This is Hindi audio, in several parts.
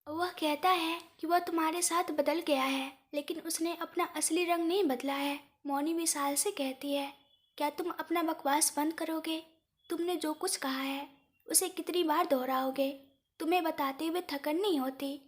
वह कहता है कि वह तुम्हारे साथ बदल गया है, लेकिन उसने अपना असली रंग नहीं बदला है। मौनी विशाल से कहती है, क्या तुम अपना बकवास बंद करोगे? तुमने जो कुछ कहा है उसे कितनी बार दोहराओगे? तुम्हें बताते हुए थकन नहीं होती,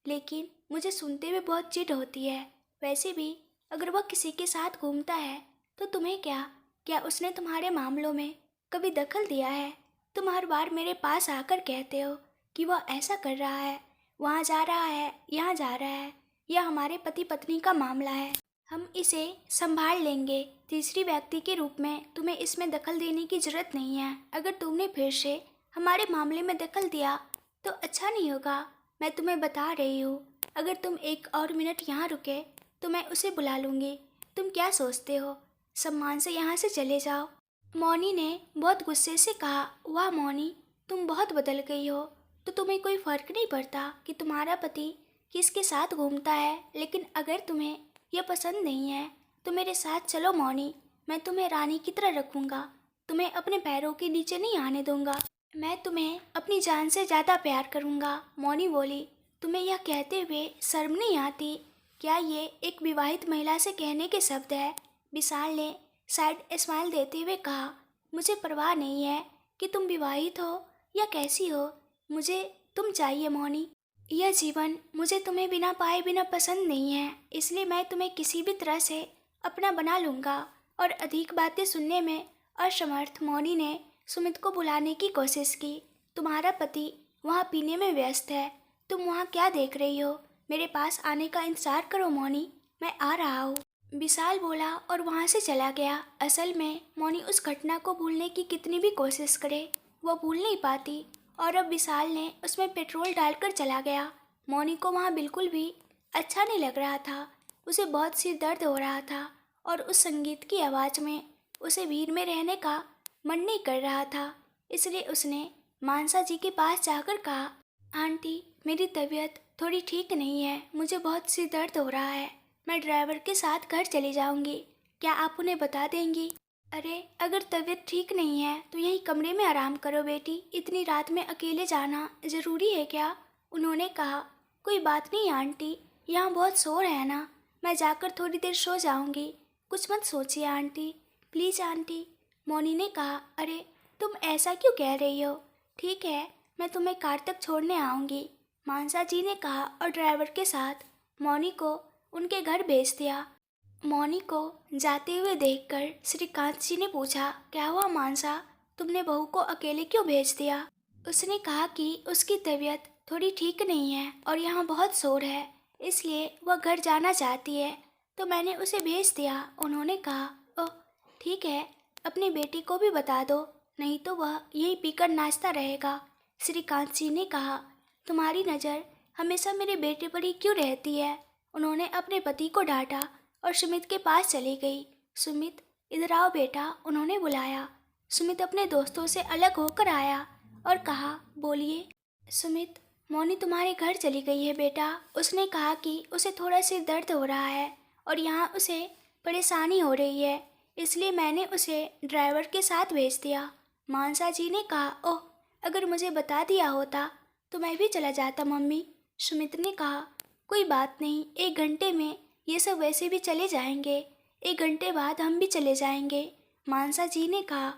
लेकिन मुझे सुनते हुए बहुत चिढ़ होती है। वैसे भी अगर वह किसी के साथ घूमता है तो तुम्हें क्या उसने तुम्हारे मामलों में कभी दखल दिया है? तुम हर बार मेरे पास आकर कहते हो कि वह ऐसा कर रहा है, वहाँ जा रहा है, यहाँ जा रहा है, यह हमारे पति पत्नी का मामला है, हम इसे संभाल लेंगे। तीसरी व्यक्ति के रूप में तुम्हें इसमें दखल देने की जरूरत नहीं है। अगर तुमने फिर से हमारे मामले में दखल दिया तो अच्छा नहीं होगा। मैं तुम्हें बता रही हूँ, अगर तुम एक और मिनट यहाँ रुके तो मैं उसे बुला लूँगी। तुम क्या सोचते हो? सम्मान से यहाँ से चले जाओ। मौनी ने बहुत गुस्से से कहा, वाह मौनी, तुम बहुत बदल गई हो। तो तुम्हें कोई फर्क नहीं पड़ता कि तुम्हारा पति किसके साथ घूमता है, लेकिन अगर तुम्हें यह पसंद नहीं है तो मेरे साथ चलो मौनी, मैं तुम्हें रानी की तरह रखूँगा, तुम्हें अपने पैरों के नीचे नहीं आने दूंगा। मैं तुम्हें अपनी जान से ज़्यादा प्यार करूँगा। मौनी बोली, तुम्हें यह कहते हुए शर्म नहीं आती? क्या ये एक विवाहित महिला से कहने के शब्द है? विशाल ने साइड स्माइल देते हुए कहा, मुझे परवाह नहीं है कि तुम विवाहित हो या कैसी हो, मुझे तुम चाहिए मौनी। यह जीवन मुझे तुम्हें बिना पाए बिना पसंद नहीं है, इसलिए मैं तुम्हें किसी भी तरह से अपना बना लूँगा। और अधिक बातें सुनने में असमर्थ मौनी ने सुमित को बुलाने की कोशिश की। तुम्हारा पति वहाँ पीने में व्यस्त है, तुम वहाँ क्या देख रही हो? मेरे पास आने का इंतजार करो मौनी, मैं आ रहा हूँ। विशाल बोला और वहाँ से चला गया। असल में मौनी उस घटना को भूलने की कितनी भी कोशिश करे वो भूल नहीं पाती, और अब विशाल ने उसमें पेट्रोल डालकर चला गया। मौनी को वहाँ बिल्कुल भी अच्छा नहीं लग रहा था। उसे बहुत सिर दर्द हो रहा था और उस संगीत की आवाज़ में उसे भीड़ में रहने का मन नहीं कर रहा था। इसलिए उसने मानसा जी के पास जाकर कहा, आंटी, मेरी तबीयत थोड़ी ठीक नहीं है, मुझे बहुत सिर दर्द हो रहा है, मैं ड्राइवर के साथ घर चली जाऊंगी, क्या आप उन्हें बता देंगी? अरे अगर तबीयत ठीक नहीं है तो यहीं कमरे में आराम करो बेटी, इतनी रात में अकेले जाना ज़रूरी है क्या? उन्होंने कहा, कोई बात नहीं आंटी, यहाँ बहुत शोर है ना, मैं जाकर थोड़ी देर सो जाऊंगी, कुछ मत सोचिए आंटी, प्लीज़ आंटी। मौनी ने कहा, अरे तुम ऐसा क्यों कह रही हो? ठीक है, मैं तुम्हें कार तक छोड़ने आऊँगी, मानसा जी ने कहा और ड्राइवर के साथ मौनी को उनके घर भेज दिया। मौनी को जाते हुए देखकर श्रीकांत जी ने पूछा, क्या हुआ मानसा, तुमने बहू को अकेले क्यों भेज दिया? उसने कहा कि उसकी तबीयत थोड़ी ठीक नहीं है और यहाँ बहुत शोर है, इसलिए वह घर जाना चाहती है, तो मैंने उसे भेज दिया। उन्होंने कहा, ओह ठीक है, अपनी बेटी को भी बता दो, नहीं तो वह यहीं पीकर नाचता रहेगा। श्रीकांत जी ने कहा, तुम्हारी नज़र हमेशा मेरे बेटे पर ही क्यों रहती है? उन्होंने अपने पति को डांटा और सुमित के पास चली गई। सुमित, इधर आओ बेटा, उन्होंने बुलाया। सुमित अपने दोस्तों से अलग होकर आया और कहा, बोलिए। सुमित, मौनी तुम्हारे घर चली गई है बेटा, उसने कहा कि उसे थोड़ा सिर दर्द हो रहा है और यहाँ उसे परेशानी हो रही है, इसलिए मैंने उसे ड्राइवर के साथ भेज दिया। मानसा जी ने कहा, ओह अगर मुझे बता दिया होता तो मैं भी चला जाता मम्मी। सुमित ने कहा, कोई बात नहीं, 1 घंटे में ये सब वैसे भी चले जाएंगे, 1 घंटे बाद हम भी चले जाएंगे। मानसा जी ने कहा,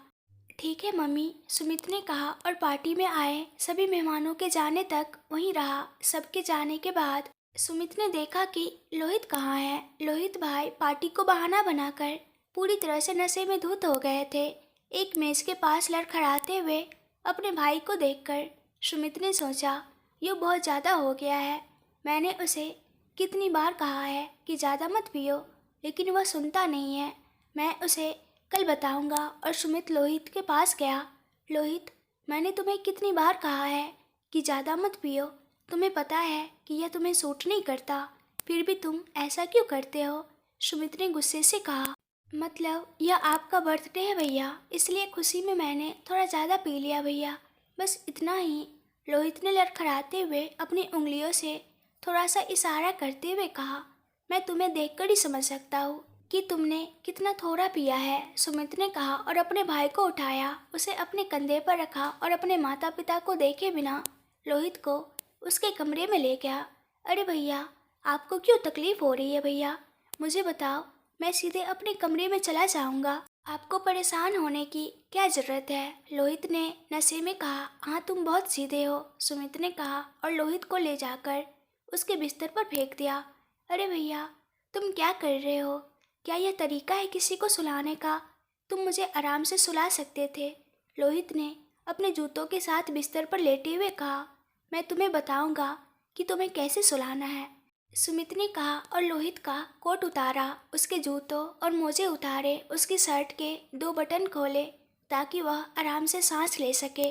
ठीक है मम्मी। सुमित ने कहा और पार्टी में आए सभी मेहमानों के जाने तक वहीं रहा। सबके जाने के बाद सुमित ने देखा कि लोहित कहाँ है। लोहित भाई पार्टी को बहाना बनाकर पूरी तरह से नशे में धुत हो गए थे। एक मेज के पास लड़खड़ाते हुए अपने भाई को देखकर सुमित ने सोचा, ये बहुत ज़्यादा हो गया है, मैंने उसे कितनी बार कहा है कि ज़्यादा मत पियो, लेकिन वह सुनता नहीं है, मैं उसे कल बताऊंगा। और सुमित लोहित के पास गया। लोहित, मैंने तुम्हें कितनी बार कहा है कि ज़्यादा मत पियो, तुम्हें पता है कि यह तुम्हें सूट नहीं करता, फिर भी तुम ऐसा क्यों करते हो? सुमित ने गुस्से से कहा, मतलब यह आपका बर्थडे है भैया, इसलिए खुशी में मैंने थोड़ा ज़्यादा पी लिया भैया, बस इतना ही। लोहित ने लड़खड़ाते हुए अपनी उंगलियों से थोड़ा सा इशारा करते हुए कहा, मैं तुम्हें देखकर ही समझ सकता हूँ कि तुमने कितना थोड़ा पिया है। सुमित ने कहा और अपने भाई को उठाया, उसे अपने कंधे पर रखा और अपने माता पिता को देखे बिना लोहित को उसके कमरे में ले गया। अरे भैया, आपको क्यों तकलीफ हो रही है भैया? मुझे बताओ, मैं सीधे अपने कमरे में चला जाऊंगा। आपको परेशान होने की क्या ज़रूरत है? लोहित ने नशे में कहा। हाँ, तुम बहुत सीधे हो, सुमित ने कहा और लोहित को ले जाकर उसके बिस्तर पर फेंक दिया। अरे भैया, तुम क्या कर रहे हो? क्या यह तरीका है किसी को सुलाने का? तुम मुझे आराम से सुला सकते थे। लोहित ने अपने जूतों के साथ बिस्तर पर लेटे हुए कहा। मैं तुम्हें बताऊंगा कि तुम्हें कैसे सुलाना है, सुमित ने कहा और लोहित का कोट उतारा, उसके जूतों और मोजे उतारे, उसकी शर्ट के 2 बटन खोले ताकि वह आराम से सांस ले सके।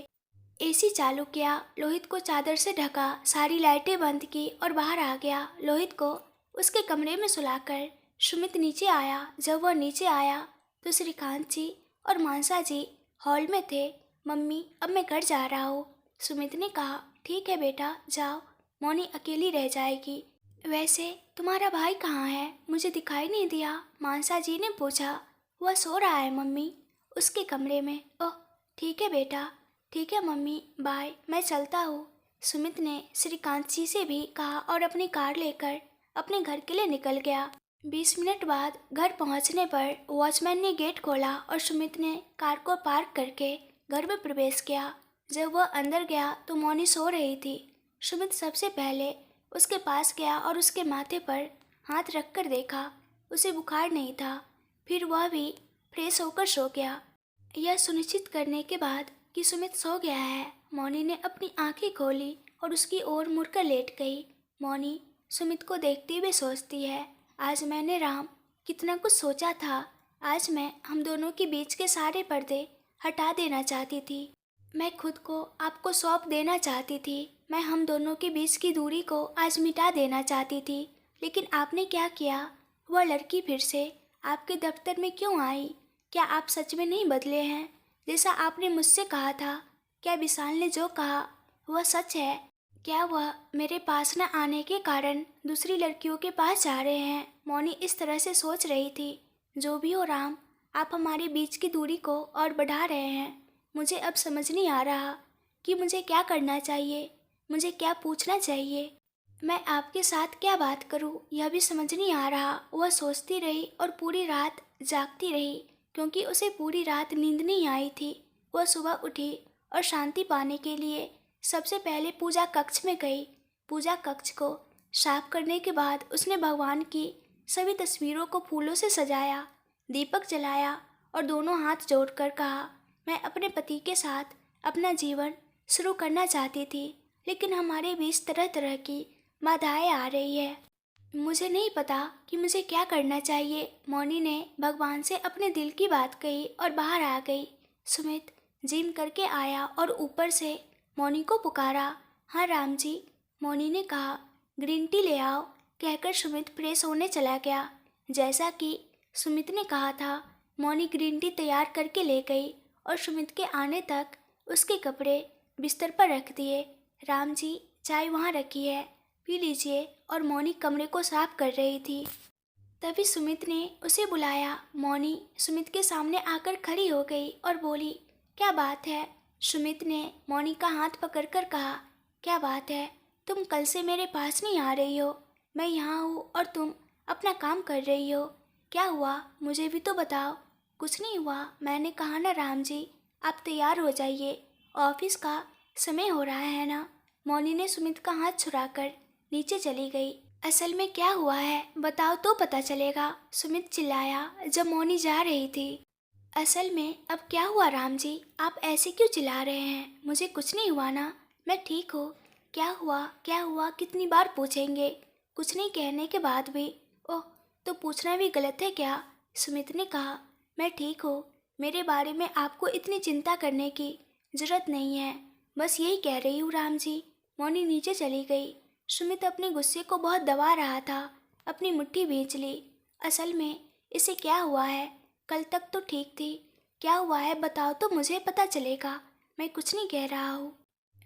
एसी चालू किया, लोहित को चादर से ढका, सारी लाइटें बंद की और बाहर आ गया। लोहित को उसके कमरे में सुलाकर सुमित नीचे आया। जब वह नीचे आया तो श्रीकांत जी और मानसा जी हॉल में थे। मम्मी, अब मैं घर जा रहा हूँ, सुमित ने कहा। ठीक है बेटा, जाओ, मौनी अकेली रह जाएगी। वैसे तुम्हारा भाई कहाँ है? मुझे दिखाई नहीं दिया, मानसा जी ने पूछा। वह सो रहा है मम्मी, उसके कमरे में। ओह, ठीक है बेटा। ठीक है मम्मी, बाय, मैं चलता हूँ, सुमित ने श्रीकांत जी से भी कहा और अपनी कार लेकर अपने घर के लिए निकल गया। 20 मिनट बाद घर पहुंचने पर वॉचमैन ने गेट खोला और सुमित ने कार को पार्क करके घर में प्रवेश किया। जब वह अंदर गया तो मौनी सो रही थी। सुमित सबसे पहले उसके पास गया और उसके माथे पर हाथ रखकर देखा। उसे बुखार नहीं था। फिर वह भी फ्रेश होकर सो गया। यह सुनिश्चित करने के बाद कि सुमित सो गया है, मौनी ने अपनी आंखें खोली और उसकी ओर मुड़कर लेट गई। मौनी सुमित को देखते हुए सोचती है, आज मैंने राम कितना कुछ सोचा था। आज मैं हम दोनों के बीच के सारे पर्दे हटा देना चाहती थी। मैं खुद को आपको सौंप देना चाहती थी। मैं हम दोनों के बीच की दूरी को आज मिटा देना चाहती थी। लेकिन आपने क्या किया? वह लड़की फिर से आपके दफ्तर में क्यों आई? क्या आप सच में नहीं बदले हैं, जैसा आपने मुझसे कहा था? क्या विशाल ने जो कहा वह सच है? क्या वह मेरे पास न आने के कारण दूसरी लड़कियों के पास जा रहे हैं? मौनी इस तरह से सोच रही थी। जो भी हो राम, आप हमारे बीच की दूरी को और बढ़ा रहे हैं। मुझे अब समझ नहीं आ रहा कि मुझे क्या करना चाहिए, मुझे क्या पूछना चाहिए, मैं आपके साथ क्या बात करूं, यह भी समझ नहीं आ रहा। वह सोचती रही और पूरी रात जागती रही, क्योंकि उसे पूरी रात नींद नहीं आई थी। वह सुबह उठी और शांति पाने के लिए सबसे पहले पूजा कक्ष में गई। पूजा कक्ष को साफ करने के बाद उसने भगवान की सभी तस्वीरों को फूलों से सजाया, दीपक जलाया और दोनों हाथ जोड़कर कहा, मैं अपने पति के साथ अपना जीवन शुरू करना चाहती थी, लेकिन हमारे बीच तरह तरह की बाधाएं आ रही है। मुझे नहीं पता कि मुझे क्या करना चाहिए। मौनी ने भगवान से अपने दिल की बात कही और बाहर आ गई। सुमित जिम करके आया और ऊपर से मौनी को पुकारा। हाँ राम जी, मौनी ने कहा। ग्रीन टी ले आओ, कहकर सुमित फ्रेश होने चला गया। जैसा कि सुमित ने कहा था, मौनी ग्रीन टी तैयार करके ले गई और सुमित के आने तक उसके कपड़े बिस्तर पर रख दिए। राम जी, चाय वहाँ रखी है, पी लीजिए। और मौनी कमरे को साफ कर रही थी। तभी सुमित ने उसे बुलाया। मौनी सुमित के सामने आकर खड़ी हो गई और बोली, क्या बात है? सुमित ने मौनी का हाथ पकड़कर कहा, क्या बात है? तुम कल से मेरे पास नहीं आ रही हो। मैं यहाँ हूँ और तुम अपना काम कर रही हो। क्या हुआ, मुझे भी तो बताओ। कुछ नहीं हुआ, मैंने कहा ना राम जी, आप तैयार हो जाइए, ऑफिस का समय हो रहा है ना। मौनी ने सुमित का हाथ छुड़ाकर नीचे चली गई। असल में क्या हुआ है बताओ तो पता चलेगा, सुमित चिल्लाया जब मौनी जा रही थी। असल में अब क्या हुआ राम जी, आप ऐसे क्यों चिल्ला रहे हैं? मुझे कुछ नहीं हुआ ना, मैं ठीक हूँ। क्या हुआ, क्या हुआ, कितनी बार पूछेंगे? कुछ नहीं कहने के बाद भी। ओह, तो पूछना भी गलत है क्या? सुमित ने कहा, मैं ठीक हूँ, मेरे बारे में आपको इतनी चिंता करने की जरूरत नहीं है, बस यही कह रही हूँ राम जी। मौनी नीचे चली गई। सुमित अपने गुस्से को बहुत दबा रहा था, अपनी मुट्ठी भींच ली। असल में इसे क्या हुआ है? कल तक तो ठीक थी। क्या हुआ है बताओ तो मुझे पता चलेगा। मैं कुछ नहीं कह रहा हूँ।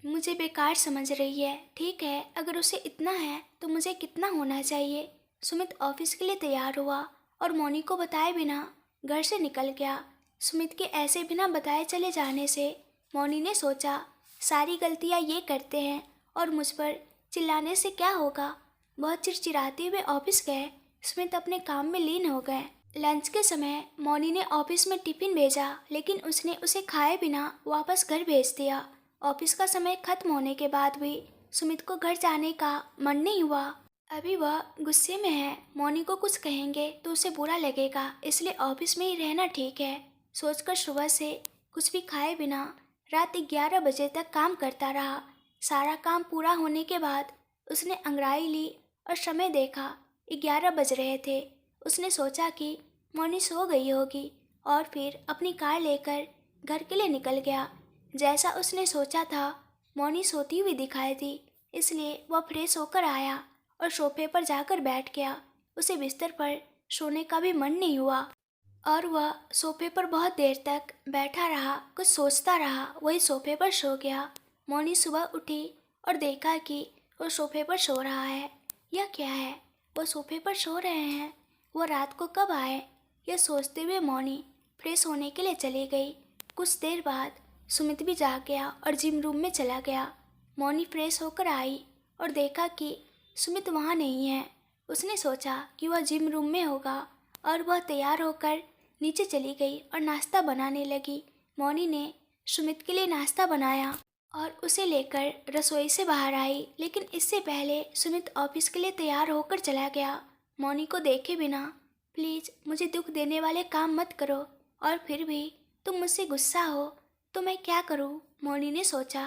मुझे बेकार समझ रही है, ठीक है, अगर उसे इतना है तो मुझे कितना होना चाहिए। सुमित ऑफिस के लिए तैयार हुआ और मौनी को बताए बिना घर से निकल गया। सुमित के ऐसे बिना बताए चले जाने से मौनी ने सोचा, सारी गलतियाँ ये करते हैं और मुझ पर चिल्लाने से क्या होगा। बहुत चिड़चिड़ाते हुए ऑफिस गए। स्मिथ अपने काम में लीन हो गए। लंच के समय मौनी ने ऑफिस में टिफिन भेजा, लेकिन उसने उसे खाए बिना वापस घर भेज दिया। ऑफिस का समय खत्म होने के बाद भी सुमित को घर जाने का मन नहीं हुआ। अभी वह गुस्से में है। मौनी को कुछ कहेंगे तो उसे बुरा लगेगा, इसलिए ऑफिस में ही रहना ठीक है सोचकर सुबह से कुछ भी खाए बिना रात 11 बजे तक काम करता रहा। सारा काम पूरा होने के बाद उसने अंगड़ाई ली और समय देखा। 11 बज रहे थे। उसने सोचा कि मौनी सो गई होगी और फिर अपनी कार लेकर घर के लिए निकल गया। जैसा उसने सोचा था, मौनी सोती हुई दिखाई दी, इसलिए वह फ्रेश होकर आया और सोफे पर जाकर बैठ गया। उसे बिस्तर पर सोने का भी मन नहीं हुआ और वह सोफे पर बहुत देर तक बैठा रहा, कुछ सोचता रहा, वही सोफे पर सो गया। मौनी सुबह उठी और देखा कि वो सोफे पर सो रहा है। यह क्या है, वो सोफे पर सो रहे हैं, वो रात को कब आए? यह सोचते हुए मौनी फ्रेश होने के लिए चली गई। कुछ देर बाद सुमित भी जाग गया और जिम रूम में चला गया। मौनी फ्रेश होकर आई और देखा कि सुमित वहाँ नहीं है। उसने सोचा कि वह जिम रूम में होगा और वह तैयार होकर नीचे चली गई और नाश्ता बनाने लगी। मौनी ने सुमित के लिए नाश्ता बनाया और उसे लेकर रसोई से बाहर आई, लेकिन इससे पहले सुमित ऑफिस के लिए तैयार होकर चला गया। मौनी को देखे बिना, प्लीज़ मुझे दुख देने वाले काम मत करो, और फिर भी तुम मुझसे गुस्सा हो तो मैं क्या करूं? मौनी ने सोचा।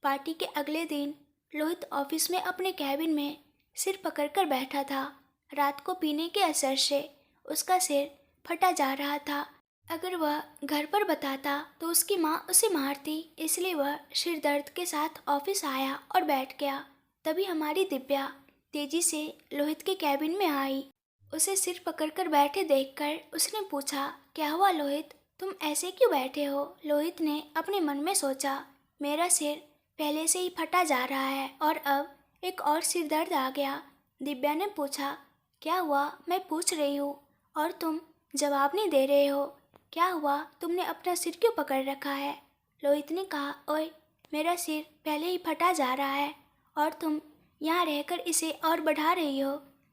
पार्टी के अगले दिन लोहित ऑफिस में अपने कैबिन में सिर पकड़कर बैठा था। रात को पीने के असर से उसका सिर फटा जा रहा था। अगर वह घर पर बताता तो उसकी माँ उसे मारती, इसलिए वह सिर दर्द के साथ ऑफिस आया और बैठ गया। तभी हमारी दिव्या तेजी से लोहित के कैबिन में आई। उसे सिर पकड़कर बैठे देखकर उसने पूछा, क्या हुआ लोहित, तुम ऐसे क्यों बैठे हो? लोहित ने अपने मन में सोचा, मेरा सिर पहले से ही फटा जा रहा है और अब एक और सिर दर्द आ गया। दिव्या ने पूछा, क्या हुआ? मैं पूछ रही हूँ और तुम जवाब नहीं दे रहे हो। क्या हुआ? तुमने अपना सिर क्यों पकड़ रखा है? लोहित ने कहा, ओए, मेरा सिर पहले ही फटा जा रहा है और तुम यहाँ रहकर इसे और बढ़ा रही हो।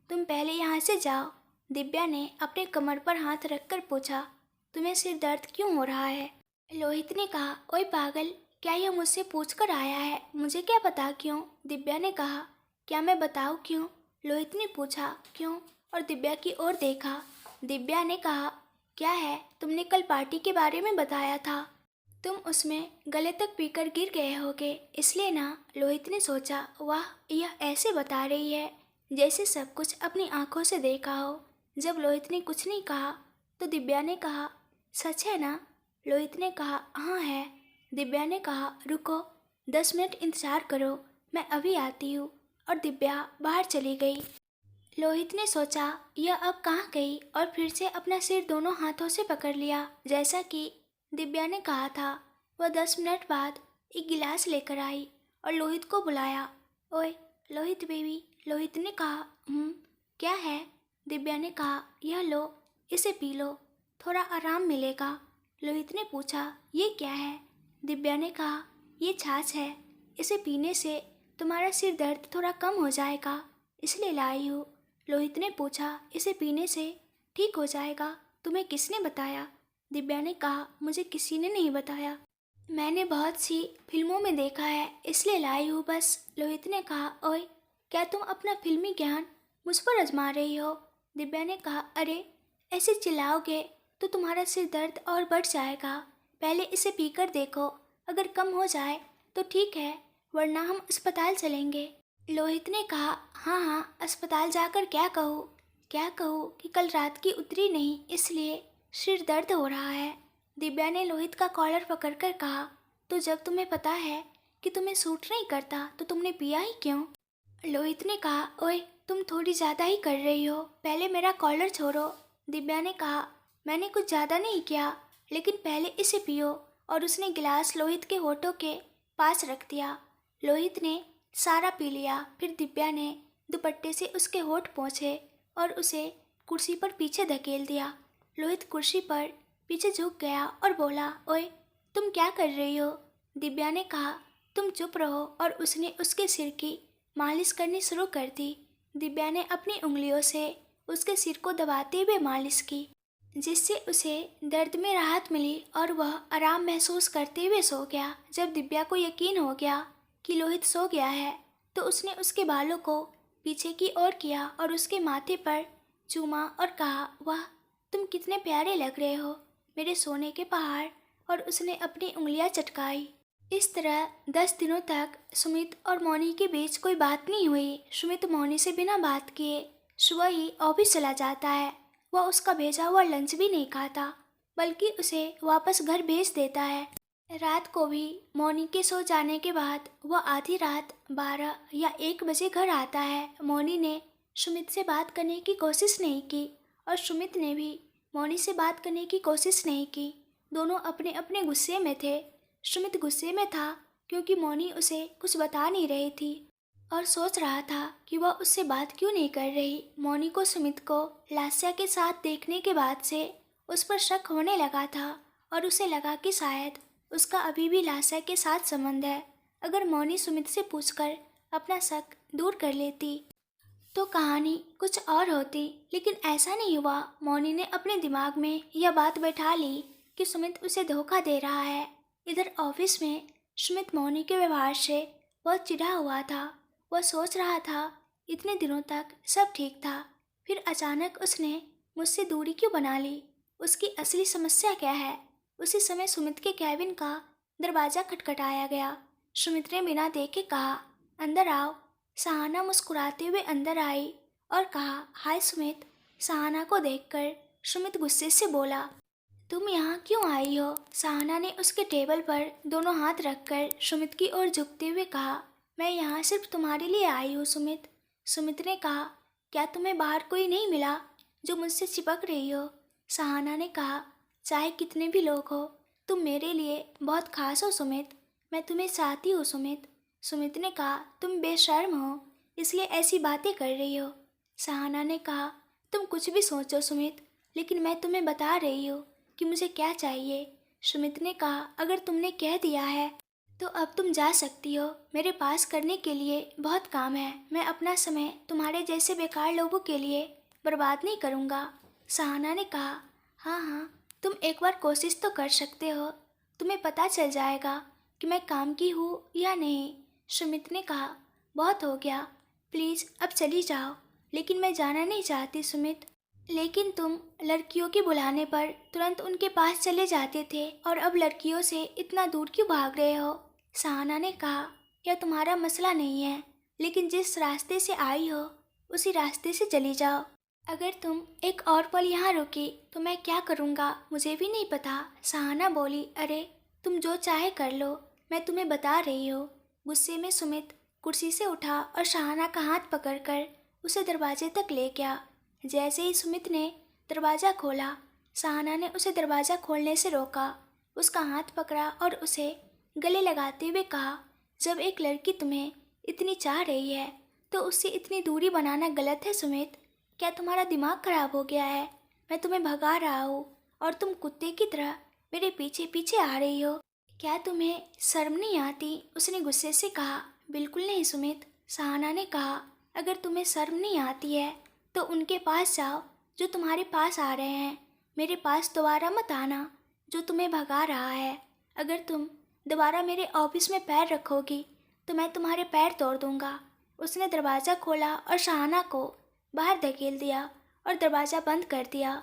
तुम पहले यहाँ से जाओ। दिव्या ने अपने कमर पर हाथ रखकर पूछा, तुम्हें सिर दर्द क्यों हो रहा है? लोहित ने कहा, ओए पागल, क्या यह मुझसे पूछकर आया है? मुझे क्या पता क्यों? दिव्या ने कहा, क्या मैं बताऊँ क्यों? लोहित ने पूछा, क्यों? और दिव्या की ओर देखा। दिव्या ने कहा, क्या है, तुमने कल पार्टी के बारे में बताया था, तुम उसमें गले तक पीकर गिर गए होगे, इसलिए ना। लोहित ने सोचा, वाह, यह ऐसे बता रही है जैसे सब कुछ अपनी आंखों से देखा हो। जब लोहित ने कुछ नहीं कहा तो दिव्या ने कहा, सच है ना? लोहित ने कहा, हाँ है। दिव्या ने कहा, रुको, 10 मिनट इंतजार करो, मैं अभी आती हूँ। और दिव्या बाहर चली गई। लोहित ने सोचा, यह अब कहाँ गई, और फिर से अपना सिर दोनों हाथों से पकड़ लिया। जैसा कि दिव्या ने कहा था, वह 10 मिनट बाद एक गिलास लेकर आई और लोहित को बुलाया। ओए लोहित बेबी, लोहित ने कहा, क्या है? दिव्या ने कहा, यह लो, इसे पी लो, थोड़ा आराम मिलेगा। लोहित ने पूछा, ये क्या है? दिव्या ने कहा, ये छाछ है, इसे पीने से तुम्हारा सिर दर्द थोड़ा कम हो जाएगा, इसलिए लाई हूँ। लोहित ने पूछा, इसे पीने से ठीक हो जाएगा? तुम्हें किसने बताया? दिव्या ने कहा, मुझे किसी ने नहीं बताया, मैंने बहुत सी फिल्मों में देखा है, इसलिए लाई हूँ बस। लोहित ने कहा, ओए, क्या तुम अपना फिल्मी ज्ञान मुझ पर आजमा रही हो? दिव्या ने कहा, अरे, ऐसे चिल्लाओगे तो तुम्हारा सिर दर्द और बढ़ जाएगा। पहले इसे पीकर देखो, अगर कम हो जाए तो ठीक है, वरना हम अस्पताल चलेंगे। लोहित ने कहा, हाँ हाँ, अस्पताल जाकर क्या कहूँ? क्या कहूँ कि कल रात की उतरी नहीं, इसलिए सिर दर्द हो रहा है। दिव्या ने लोहित का कॉलर पकड़कर कहा, तो जब तुम्हें पता है कि तुम्हें सूट नहीं करता तो तुमने पिया ही क्यों? लोहित ने कहा, ओए, तुम थोड़ी ज़्यादा ही कर रही हो, पहले मेरा कॉलर छोड़ो। दिव्या ने कहा, मैंने कुछ ज़्यादा नहीं किया, लेकिन पहले इसे पियो। और उसने गिलास लोहित के होठों के पास रख दिया। लोहित ने सारा पी लिया। फिर दिव्या ने दुपट्टे से उसके होठ पोंछे और उसे कुर्सी पर पीछे धकेल दिया। लोहित कुर्सी पर पीछे झुक गया और बोला, ओए, तुम क्या कर रही हो? दिव्या ने कहा, तुम चुप रहो, और उसने उसके सिर की मालिश करनी शुरू कर दी। दिव्या ने अपनी उंगलियों से उसके सिर को दबाते हुए मालिश की, जिससे उसे दर्द में राहत मिली और वह आराम महसूस करते हुए सो गया। जब दिव्या को यकीन हो गया कि लोहित सो गया है, तो उसने उसके बालों को पीछे की ओर किया और उसके माथे पर चूमा और कहा, वाह, तुम कितने प्यारे लग रहे हो, मेरे सोने के पहाड़। और उसने अपनी उंगलियां चटकाई। इस तरह 10 दिनों तक सुमित और मौनी के बीच कोई बात नहीं हुई। सुमित मौनी से बिना बात किए सुबह ही ऑफिस चला जाता है। वह उसका भेजा हुआ लंच भी नहीं खाता, बल्कि उसे वापस घर भेज देता है। रात को भी मौनी के सो जाने के बाद वह आधी रात 12 या 1 बजे घर आता है। मौनी ने सुमित से बात करने की कोशिश नहीं की और सुमित ने भी मौनी से बात करने की कोशिश नहीं की। दोनों अपने अपने गुस्से में थे। सुमित गुस्से में था क्योंकि मौनी उसे कुछ बता नहीं रही थी और सोच रहा था कि वह उससे बात क्यों नहीं कर रही। मौनी को सुमित को लास्या के साथ देखने के बाद से उस पर शक होने लगा था और उसे लगा कि शायद उसका अभी भी लास्या के साथ संबंध है। अगर मौनी सुमित से पूछकर अपना शक दूर कर लेती तो कहानी कुछ और होती, लेकिन ऐसा नहीं हुआ। मौनी ने अपने दिमाग में यह बात बैठा ली कि सुमित उसे धोखा दे रहा है। इधर ऑफिस में सुमित मौनी के व्यवहार से बहुत चिढ़ा हुआ था। वह सोच रहा था इतने दिनों तक सब ठीक था, फिर अचानक उसने मुझसे दूरी क्यों बना ली। उसकी असली समस्या क्या है। उसी समय सुमित के कैबिन का दरवाज़ा खटखटाया गया। सुमित ने बिना देखे कहा, अंदर आओ। सहाना मुस्कुराते हुए अंदर आई और कहा, हाय सुमित। सहाना को देखकर सुमित गुस्से से बोला, तुम यहाँ क्यों आई हो। सहाना ने उसके टेबल पर दोनों हाथ रखकर सुमित की ओर झुकते हुए कहा, मैं यहाँ सिर्फ तुम्हारे लिए आई हूँ सुमित। सुमित ने कहा, क्या तुम्हें बाहर कोई नहीं मिला जो मुझसे चिपक रही हो। सहाना ने कहा, चाहे कितने भी लोग हो, तुम मेरे लिए बहुत खास हो सुमित। मैं तुम्हें चाहती हूँ सुमित। सुमित ने कहा, तुम बेशर्म हो, इसलिए ऐसी बातें कर रही हो। सहाना ने कहा, तुम कुछ भी सोचो सुमित, लेकिन मैं तुम्हें बता रही हूँ कि मुझे क्या चाहिए। सुमित ने कहा, अगर तुमने कह दिया है तो अब तुम जा सकती हो। मेरे पास करने के लिए बहुत काम है। मैं अपना समय तुम्हारे जैसे बेकार लोगों के लिए बर्बाद नहीं करूँगा। सहाना ने कहा, हाँ हाँ, तुम एक बार कोशिश तो कर सकते हो, तुम्हें पता चल जाएगा कि मैं काम की हूँ या नहीं। सुमित ने कहा, बहुत हो गया, प्लीज़ अब चली जाओ। लेकिन मैं जाना नहीं चाहती सुमित। लेकिन तुम लड़कियों के बुलाने पर तुरंत उनके पास चले जाते थे और अब लड़कियों से इतना दूर क्यों भाग रहे हो। सहाना ने कहा, यह तुम्हारा मसला नहीं है, लेकिन जिस रास्ते से आई हो उसी रास्ते से चली जाओ। अगर तुम एक और पल यहाँ रुकी तो मैं क्या करूँगा मुझे भी नहीं पता। सहाना बोली, अरे तुम जो चाहे कर लो, मैं तुम्हें बता रही हूँ। गुस्से में सुमित कुर्सी से उठा और सहाना का हाथ पकड़कर उसे दरवाजे तक ले गया। जैसे ही सुमित ने दरवाज़ा खोला, सहाना ने उसे दरवाज़ा खोलने से रोका, उसका हाथ पकड़ा और उसे गले लगाते हुए कहा, जब एक लड़की तुम्हें इतनी चाह रही है तो उससे इतनी दूरी बनाना गलत है सुमित। क्या तुम्हारा दिमाग खराब हो गया है। मैं तुम्हें भगा रहा हूँ और तुम कुत्ते की तरह मेरे पीछे पीछे आ रही हो। क्या तुम्हें शर्म नहीं आती। उसने गुस्से से कहा, बिल्कुल नहीं सुमित। सहाना ने कहा, अगर तुम्हें शर्म नहीं आती है तो उनके पास जाओ जो तुम्हारे पास आ रहे हैं। मेरे पास दोबारा मत आना जो तुम्हें भगा रहा है। अगर तुम दोबारा मेरे ऑफिस में पैर रखोगी तो मैं तुम्हारे पैर तोड़ दूंगा। उसने दरवाज़ा खोला और सहाना को बाहर धकेल दिया और दरवाज़ा बंद कर दिया।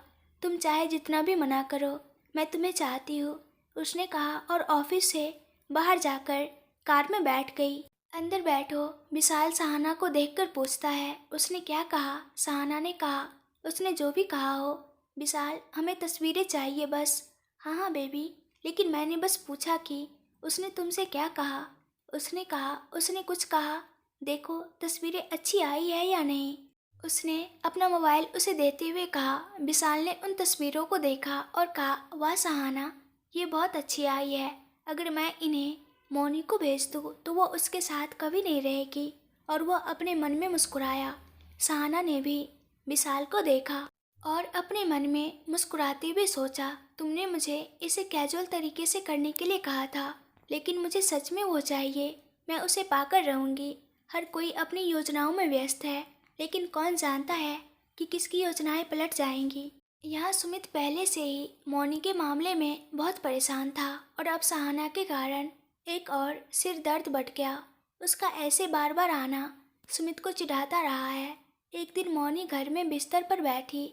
तुम चाहे जितना भी मना करो, मैं तुम्हें चाहती हूँ, उसने कहा और ऑफिस से बाहर जाकर कार में बैठ गई। अंदर बैठो, विशाल सहाना को देखकर पूछता है, उसने क्या कहा। सहाना ने कहा, उसने जो भी कहा हो। विशाल, हमें तस्वीरें चाहिए बस। हाँ हाँ बेबी, लेकिन मैंने बस पूछा कि उसने तुमसे क्या कहा। उसने कहा, उसने कुछ कहा, देखो तस्वीरें अच्छी आई है या नहीं। उसने अपना मोबाइल उसे देते हुए कहा। विशाल ने उन तस्वीरों को देखा और कहा, वाह सहाना, ये बहुत अच्छी आई है। अगर मैं इन्हें मौनी को भेज दूँ तो वो उसके साथ कभी नहीं रहेगी। और वह अपने मन में मुस्कुराया। सहाना ने भी विशाल को देखा और अपने मन में मुस्कुराते हुए सोचा, तुमने मुझे इसे कैजुअल तरीके से करने के लिए कहा था, लेकिन मुझे सच में वो चाहिए। मैं उसे पाकर रहूँगी, हर कोई अपनी योजनाओं में व्यस्त है, लेकिन कौन जानता है कि किसकी योजनाएं पलट जाएंगी। यहाँ सुमित पहले से ही मौनी के मामले में बहुत परेशान था और अब सहाना के कारण एक और सिर दर्द बढ़ गया। उसका ऐसे बार बार आना सुमित को चिढ़ाता रहा है। एक दिन मौनी घर में बिस्तर पर बैठी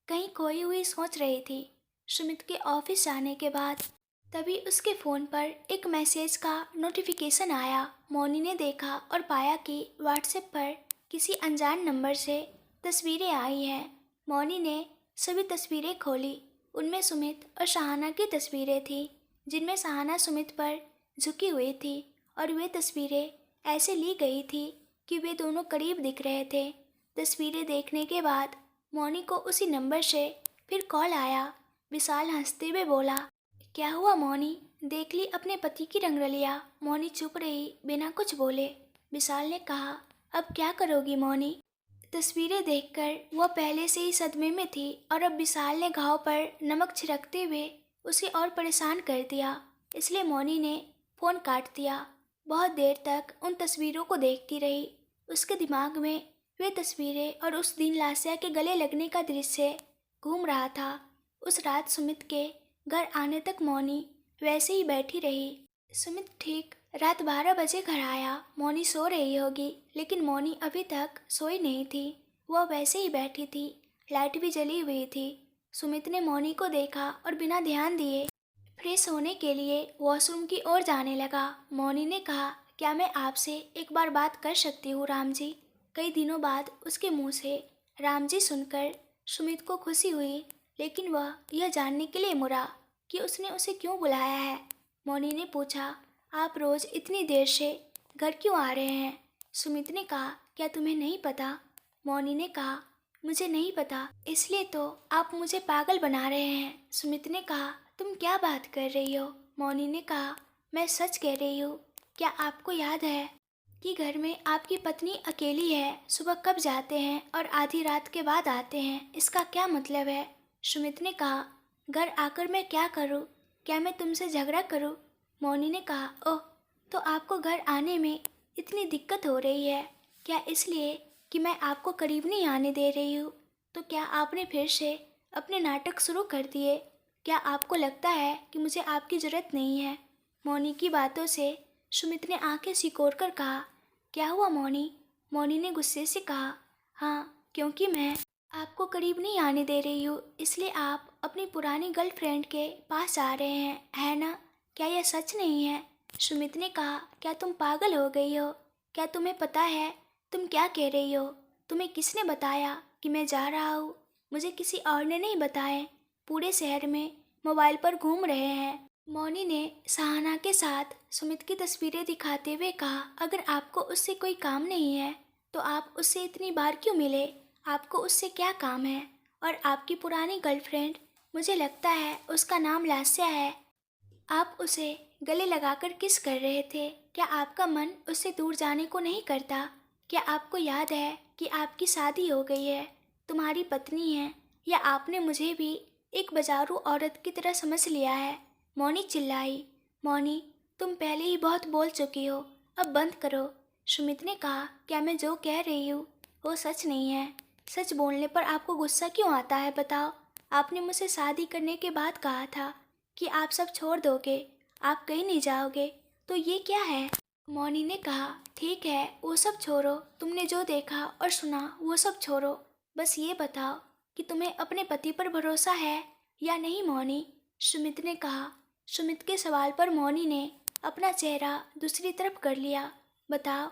कहीं खोई हुई सोच रही थी। सुमित के ऑफिस जाने के बाद तभी उसके फ़ोन पर एक मैसेज का नोटिफिकेशन आया। मौनी ने देखा और पाया कि व्हाट्सएप पर किसी अनजान नंबर से तस्वीरें आई हैं। मौनी ने सभी तस्वीरें खोली। उनमें सुमित और सहाना की तस्वीरें थीं, जिनमें सहाना सुमित पर झुकी हुई थी और वे तस्वीरें ऐसे ली गई थी कि वे दोनों करीब दिख रहे थे। तस्वीरें देखने के बाद मौनी को उसी नंबर से फिर कॉल आया। विशाल हंसते हुए बोला, क्या हुआ मौनी, देख ली अपने पति की रंगरलिया। मौनी चुप रही, बिना कुछ बोले। विशाल ने कहा, अब क्या करोगी मौनी। तस्वीरें देखकर वह पहले से ही सदमे में थी और अब विशाल ने घाव पर नमक छिड़कते हुए उसे और परेशान कर दिया। इसलिए मौनी ने फ़ोन काट दिया। बहुत देर तक उन तस्वीरों को देखती रही। उसके दिमाग में वे तस्वीरें और उस दिन लास्या के गले लगने का दृश्य घूम रहा था। उस रात सुमित के घर आने तक मौनी वैसे ही बैठी रही। सुमित ठीक रात 12 बजे घर आया। मौनी सो रही होगी, लेकिन मौनी अभी तक सोई नहीं थी। वह वैसे ही बैठी थी, लाइट भी जली हुई थी। सुमित ने मौनी को देखा और बिना ध्यान दिए फ्रेश होने के लिए वॉशरूम की ओर जाने लगा। मौनी ने कहा, क्या मैं आपसे एक बार बात कर सकती हूँ राम जी। कई दिनों बाद उसके मुंह से राम जी सुनकर सुमित को खुशी हुई, लेकिन वह यह जानने के लिए मुड़ा कि उसने उसे क्यों बुलाया है। मौनी ने पूछा, आप रोज़ इतनी देर से घर क्यों आ रहे हैं। सुमित ने कहा, क्या तुम्हें नहीं पता। मौनी ने कहा, मुझे नहीं पता, इसलिए तो आप मुझे पागल बना रहे हैं। सुमित ने कहा, तुम क्या बात कर रही हो। मौनी ने कहा, मैं सच कह रही हूँ। क्या आपको याद है कि घर में आपकी पत्नी अकेली है, सुबह कब जाते हैं और आधी रात के बाद आते हैं, इसका क्या मतलब है। सुमित ने कहा, घर आकर मैं क्या करूं, क्या मैं तुमसे झगड़ा करूं। मौनी ने कहा, ओह, तो आपको घर आने में इतनी दिक्कत हो रही है, क्या इसलिए कि मैं आपको करीब नहीं आने दे रही हूँ। तो क्या आपने फिर से अपने नाटक शुरू कर दिए। क्या आपको लगता है कि मुझे आपकी ज़रूरत नहीं है। मौनी की बातों से सुमित ने आंखें सिकोड़ कर कहा, क्या हुआ मौनी। मौनी ने गुस्से से कहा, हाँ, क्योंकि मैं आपको करीब नहीं आने दे रही हूँ, इसलिए आप अपनी पुरानी गर्लफ्रेंड के पास जा रहे हैं, है ना। क्या यह सच नहीं है। सुमित ने कहा, क्या तुम पागल हो गई हो। क्या तुम्हें पता है तुम क्या कह रही हो। तुम्हें किसने बताया कि मैं जा रहा हूँ। मुझे किसी और ने नहीं बताए। पूरे शहर में मोबाइल पर घूम रहे हैं। मौनी ने सहाना के साथ सुमित की तस्वीरें दिखाते हुए कहा, अगर आपको उससे कोई काम नहीं है तो आप उससे इतनी बार क्यों मिले। आपको उससे क्या काम है। और आपकी पुरानी गर्लफ्रेंड, मुझे लगता है उसका नाम लास्या है, आप उसे गले लगाकर किस कर रहे थे। क्या आपका मन उससे दूर जाने को नहीं करता। क्या आपको याद है कि आपकी शादी हो गई है, तुम्हारी पत्नी है, या आपने मुझे भी एक बाजारू औरत की तरह समझ लिया है। मौनी चिल्लाई, मौनी, तुम पहले ही बहुत बोल चुकी हो, अब बंद करो। सुमित ने कहा, क्या मैं जो कह रही हूँ वो सच नहीं है। सच बोलने पर आपको गुस्सा क्यों आता है बताओ। आपने मुझसे शादी करने के बाद कहा था कि आप सब छोड़ दोगे, आप कहीं नहीं जाओगे, तो ये क्या है। मौनी ने कहा, ठीक है, वो सब छोड़ो, तुमने जो देखा और सुना वो सब छोड़ो, बस ये बताओ कि तुम्हें अपने पति पर भरोसा है या नहीं मौनी। सुमित ने कहा। सुमित के सवाल पर मौनी ने अपना चेहरा दूसरी तरफ कर लिया। बताओ,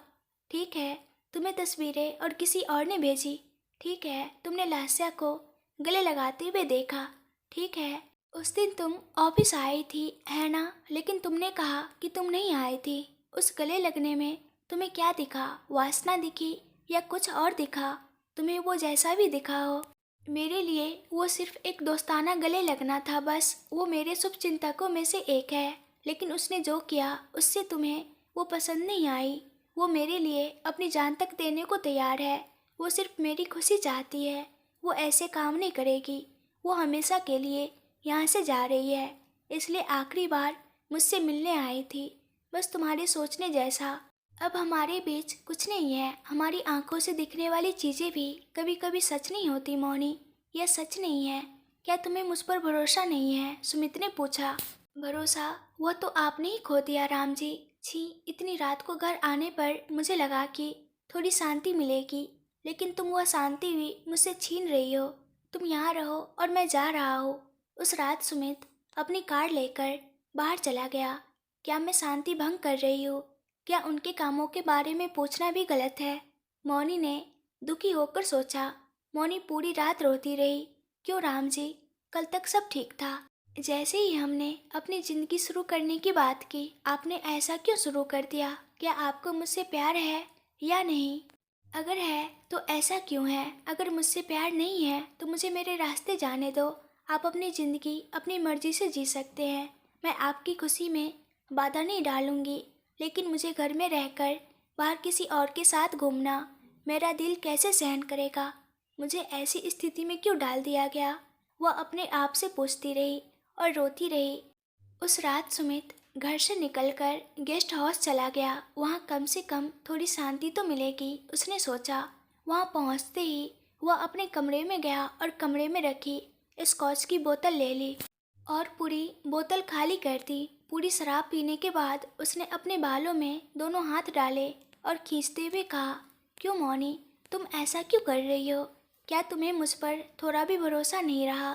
ठीक है, तुम्हें तस्वीरें और किसी और ने भेजी। ठीक है, तुमने लास्या को गले लगाते हुए देखा। ठीक है, उस दिन तुम ऑफिस आई थी, है ना, लेकिन तुमने कहा कि तुम नहीं आई थी। उस गले लगने में तुम्हें क्या दिखा, वासना दिखी या कुछ और दिखा। तुम्हें वो जैसा भी दिखा हो, मेरे लिए वो सिर्फ एक दोस्ताना गले लगना था बस। वो मेरे शुभ चिंतकों में से एक है, लेकिन उसने जो किया उससे तुम्हें वो पसंद नहीं आई। वो मेरे लिए अपनी जान तक देने को तैयार है। वो सिर्फ मेरी खुशी चाहती है। वो ऐसे काम नहीं करेगी। वो हमेशा के लिए यहाँ से जा रही है, इसलिए आखिरी बार मुझसे मिलने आई थी, बस तुम्हारे सोचने जैसा। अब हमारे बीच कुछ नहीं है। हमारी आंखों से दिखने वाली चीज़ें भी कभी कभी सच नहीं होती मौनी। यह सच नहीं है। क्या तुम्हें मुझ पर भरोसा नहीं है? सुमित ने पूछा। भरोसा? वह तो आपने ही खो दिया राम जी। छी, इतनी रात को घर आने पर मुझे लगा कि थोड़ी शांति मिलेगी, लेकिन तुम वह शांति भी मुझसे छीन रही हो। तुम यहाँ रहो और मैं जा रहा हूँ। उस रात सुमित अपनी कार लेकर बाहर चला गया। क्या मैं शांति भंग कर रही हूँ? क्या उनके कामों के बारे में पूछना भी गलत है? मौनी ने दुखी होकर सोचा। मौनी पूरी रात रोती रही। क्यों राम जी? कल तक सब ठीक था। जैसे ही हमने अपनी जिंदगी शुरू करने की बात की, आपने ऐसा क्यों शुरू कर दिया? क्या आपको मुझसे प्यार है या नहीं? अगर है तो ऐसा क्यों है? अगर मुझसे प्यार नहीं है तो मुझे मेरे रास्ते जाने दो। आप अपनी जिंदगी अपनी मर्जी से जी सकते हैं। मैं आपकी खुशी में बाधा नहीं डालूंगी, लेकिन मुझे घर में रहकर बाहर किसी और के साथ घूमना मेरा दिल कैसे सहन करेगा? मुझे ऐसी स्थिति में क्यों डाल दिया गया? वह अपने आप से पूछती रही और रोती रही। उस रात सुमित घर से निकलकर गेस्ट हाउस चला गया। वहाँ कम से कम थोड़ी शांति तो मिलेगी, उसने सोचा। वहाँ पहुँचते ही वह अपने कमरे में गया और कमरे में रखी स्कॉच की बोतल ले ली और पूरी बोतल खाली कर दी। पूरी शराब पीने के बाद उसने अपने बालों में दोनों हाथ डाले और खींचते हुए कहा, क्यों मौनी, तुम ऐसा क्यों कर रही हो? क्या तुम्हें मुझ पर थोड़ा भी भरोसा नहीं रहा?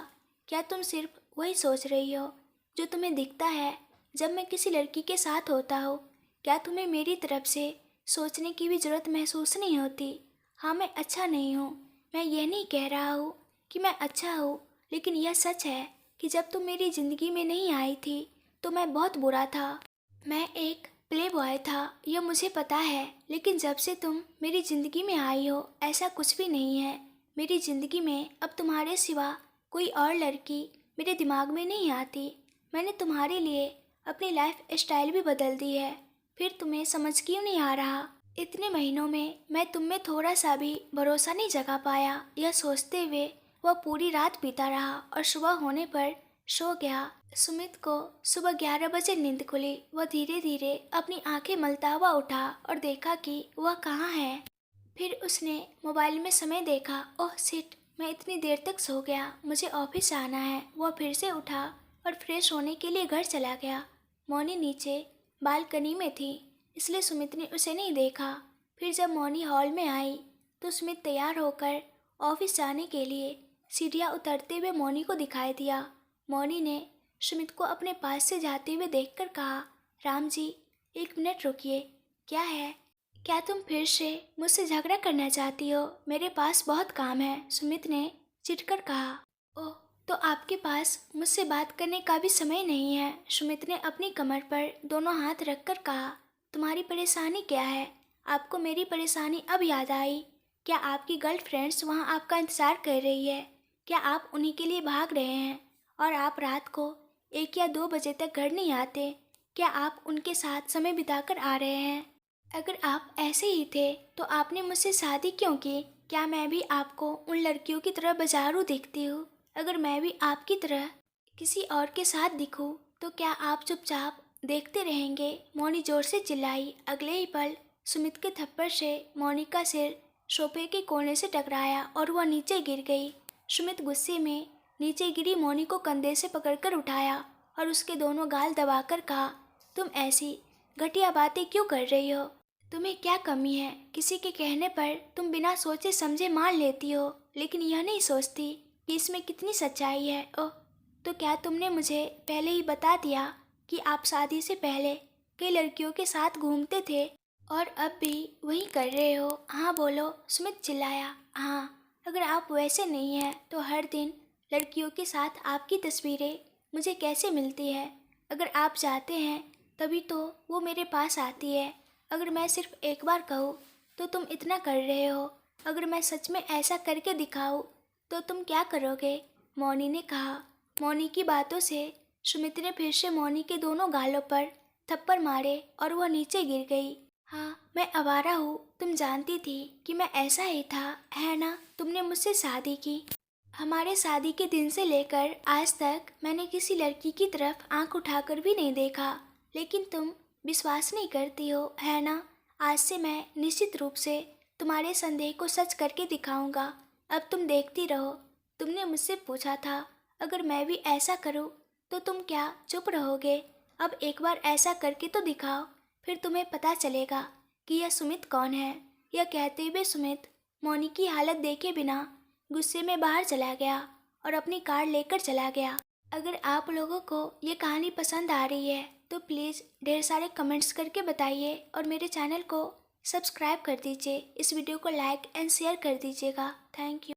क्या तुम सिर्फ वही सोच रही हो जो तुम्हें दिखता है जब मैं किसी लड़की के साथ होता हूँ? क्या तुम्हें मेरी तरफ से सोचने की भी जरूरत महसूस नहीं होती? हाँ, मैं अच्छा नहीं हूँ। मैं ये नहीं कह रहा हूँ कि मैं अच्छा हूँ, लेकिन यह सच है कि जब तुम मेरी ज़िंदगी में नहीं आई थी तो मैं बहुत बुरा था। मैं एक प्ले बॉय था, यह मुझे पता है। लेकिन जब से तुम मेरी ज़िंदगी में आई हो, ऐसा कुछ भी नहीं है। मेरी ज़िंदगी में अब तुम्हारे सिवा कोई और लड़की मेरे दिमाग में नहीं आती। मैंने तुम्हारे लिए अपनी लाइफ स्टाइल भी बदल दी है। फिर तुम्हें समझ क्यों नहीं आ रहा? इतने महीनों में मैं तुम में थोड़ा सा भी भरोसा नहीं जगा पाया। यह सोचते हुए वह पूरी रात बीता रहा और सुबह होने पर सो गया। सुमित को सुबह 11 बजे नींद खुली। वह धीरे धीरे अपनी आंखें मलता हुआ उठा और देखा कि वह कहाँ है। फिर उसने मोबाइल में समय देखा। ओह शिट, मैं इतनी देर तक सो गया, मुझे ऑफिस जाना है। वह फिर से उठा और फ्रेश होने के लिए घर चला गया। मौनी नीचे बालकनी में थी, इसलिए सुमित ने उसे नहीं देखा। फिर जब मौनी हॉल में आई तो सुमित तैयार होकर ऑफिस जाने के लिए सीढ़ियाँ उतरते हुए मौनी को दिखाई दिया। मौनी ने सुमित को अपने पास से जाते हुए देखकर कहा, राम जी, एक मिनट रुकिए। क्या है? क्या तुम फिर से मुझसे झगड़ा करना चाहती हो? मेरे पास बहुत काम है, सुमित ने चिढ़कर कहा। ओह, तो आपके पास मुझसे बात करने का भी समय नहीं है? सुमित ने अपनी कमर पर दोनों हाथ रखकर कहा। तुम्हारी परेशानी क्या है? आपको मेरी परेशानी अब याद आई? क्या आपकी गर्लफ्रेंड्स वहाँ आपका इंतज़ार कर रही है? क्या आप उन्हीं के लिए भाग रहे हैं और आप रात को 1 या 2 बजे तक घर नहीं आते? क्या आप उनके साथ समय बिताकर आ रहे हैं? अगर आप ऐसे ही थे तो आपने मुझसे शादी क्यों की? क्या मैं भी आपको उन लड़कियों की तरह बाजारू दिखती हूँ? अगर मैं भी आपकी तरह किसी और के साथ दिखूं तो क्या आप चुपचाप देखते रहेंगे? मौनी जोर से चिल्लाई। अगले ही पल सुमित के थप्पड़ से मौनी का सिर सोफे के कोने से टकराया और वह नीचे गिर गई। सुमित गुस्से में नीचे गिरी मौनी को कंधे से पकड़कर उठाया और उसके दोनों गाल दबाकर कहा, तुम ऐसी घटिया बातें क्यों कर रही हो? तुम्हें क्या कमी है? किसी के कहने पर तुम बिना सोचे समझे मान लेती हो, लेकिन यह नहीं सोचती कि इसमें कितनी सच्चाई है। ओह, तो क्या तुमने मुझे पहले ही बता दिया कि आप शादी से पहले कई लड़कियों के साथ घूमते थे और अब भी वही कर रहे हो? हाँ बोलो, सुमित चिल्लाया। हाँ, अगर आप वैसे नहीं हैं तो हर दिन लड़कियों के साथ आपकी तस्वीरें मुझे कैसे मिलती है? अगर आप चाहते हैं तभी तो वो मेरे पास आती है। अगर मैं सिर्फ एक बार कहूँ तो तुम इतना कर रहे हो। अगर मैं सच में ऐसा करके दिखाऊँ तो तुम क्या करोगे? मौनी ने कहा। मौनी की बातों से सुमित ने फिर से मौनी के दोनों गालों पर थप्पड़ मारे और वह नीचे गिर गई। हाँ, मैं आवारा हूँ। तुम जानती थी कि मैं ऐसा ही था, है ना? तुमने मुझसे शादी की। हमारे शादी के दिन से लेकर आज तक मैंने किसी लड़की की तरफ आंख उठाकर भी नहीं देखा, लेकिन तुम विश्वास नहीं करती हो, है ना? आज से मैं निश्चित रूप से तुम्हारे संदेह को सच करके दिखाऊंगा। अब तुम देखती रहो। तुमने मुझसे पूछा था अगर मैं भी ऐसा करूं तो तुम क्या चुप रहोगे? अब एक बार ऐसा करके तो दिखाओ, फिर तुम्हें पता चलेगा कि यह सुमित कौन है। यह कहते हुए सुमित मौनी की हालत देखे बिना गुस्से में बाहर चला गया और अपनी कार लेकर चला गया। अगर आप लोगों को ये कहानी पसंद आ रही है तो प्लीज़ ढेर सारे कमेंट्स करके बताइए और मेरे चैनल को सब्सक्राइब कर दीजिए। इस वीडियो को लाइक एंड शेयर कर दीजिएगा। Thank you.